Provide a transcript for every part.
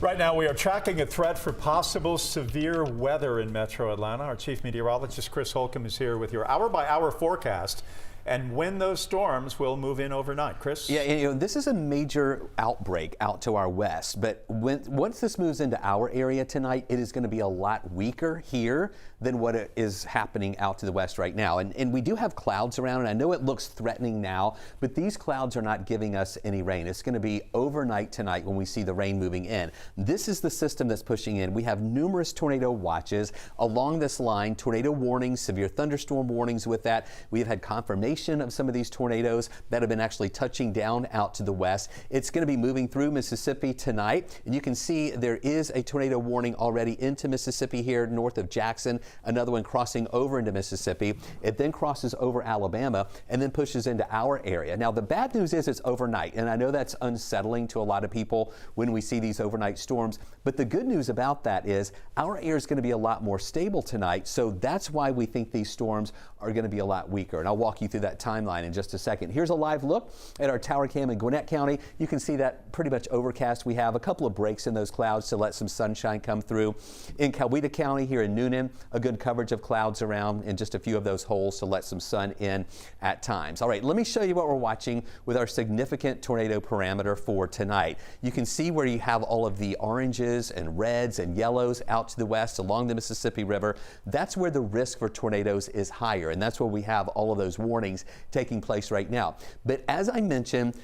Right now, we are tracking a threat for possible severe weather in Metro Atlanta. Our chief meteorologist, Chris Holcomb, is here with your hour-by-hour forecast and when those storms will move in overnight. Chris? Yeah, this is a major outbreak out to our west, but once this moves into our area tonight, it is going to be a lot weaker here than what is happening out to the west right now. And we do have clouds around, and I know it looks threatening now, but these clouds are not giving us any rain. It's going to be overnight tonight when we see the rain moving in. This is the system that's pushing in. We have numerous tornado watches along this line, tornado warnings, severe thunderstorm warnings with that. We have had confirmation of some of these tornadoes that have been actually touching down out to the west. It's going to be moving through Mississippi tonight, and you can see there is a tornado warning already into Mississippi here north of Jackson, another one crossing over into Mississippi. It then crosses over Alabama and then pushes into our area. Now, the bad news is it's overnight, and I know that's unsettling to a lot of people when we see these overnight storms, but the good news about that is our air is going to be a lot more stable tonight, so that's why we think these storms are going to be a lot weaker, and I'll walk you through that timeline in just a second. Here's a live look at our tower cam in Gwinnett County. You can see that pretty much overcast. We have a couple of breaks in those clouds to let some sunshine come through. In Coweta County here in Newnan, a good coverage of clouds around and just a few of those holes to let some sun in at times. All right, let me show you what we're watching with our significant tornado parameter for tonight. You can see where you have all of the oranges and reds and yellows out to the west along the Mississippi River. That's where the risk for tornadoes is higher, and that's where we have all of those warnings taking place right now. But as I mentioned,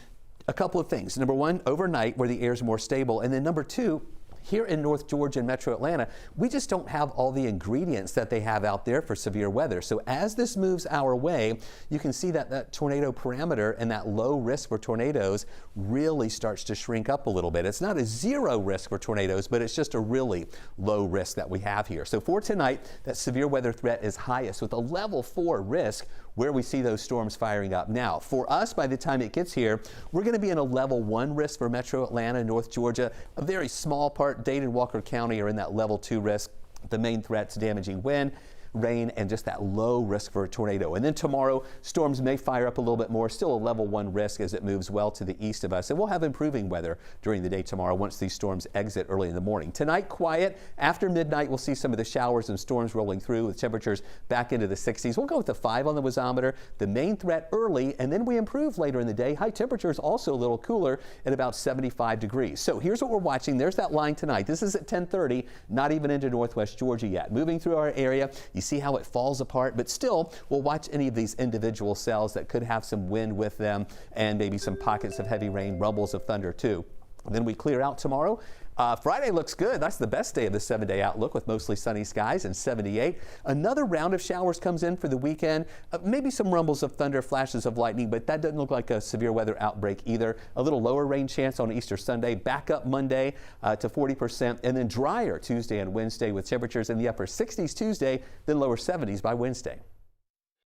a couple of things. Number one, overnight where the air is more stable, and then number two, here in North Georgia and Metro Atlanta, we just don't have all the ingredients that they have out there for severe weather. So as this moves our way, you can see that that tornado parameter and that low risk for tornadoes really starts to shrink up a little bit. It's not a zero risk for tornadoes, but it's just a really low risk that we have here. So for tonight, that severe weather threat is highest with a level 4 risk where we see those storms firing up. Now, for us, by the time it gets here, we're going to be in a level 1 risk for Metro Atlanta, North Georgia. A very small part, Dade and Walker County are in that level 2 risk. The main threats, damaging wind, rain, and just that low risk for a tornado. And then tomorrow, storms may fire up a little bit more, still a level 1 risk as it moves well to the east of us. And we'll have improving weather during the day tomorrow once these storms exit early in the morning. Tonight, quiet. After midnight, we'll see some of the showers and storms rolling through with temperatures back into the 60s. We'll go with the 5 on the wazometer. The main threat early, and then we improve later in the day. High temperatures also a little cooler at about 75 degrees. So here's what we're watching. There's that line tonight. This is at 10:30, not even into northwest Georgia yet. Moving through our area, you see how it falls apart, but still we'll watch any of these individual cells that could have some wind with them and maybe some pockets of heavy rain, rumbles of thunder too. And then we clear out tomorrow. Friday looks good. That's the best day of the 7-day outlook with mostly sunny skies and 78. Another round of showers comes in for the weekend. Maybe some rumbles of thunder, flashes of lightning, but that doesn't look like a severe weather outbreak either. A little lower rain chance on Easter Sunday, back up Monday to 40%, and then drier Tuesday and Wednesday with temperatures in the upper 60s Tuesday, then lower 70s by Wednesday.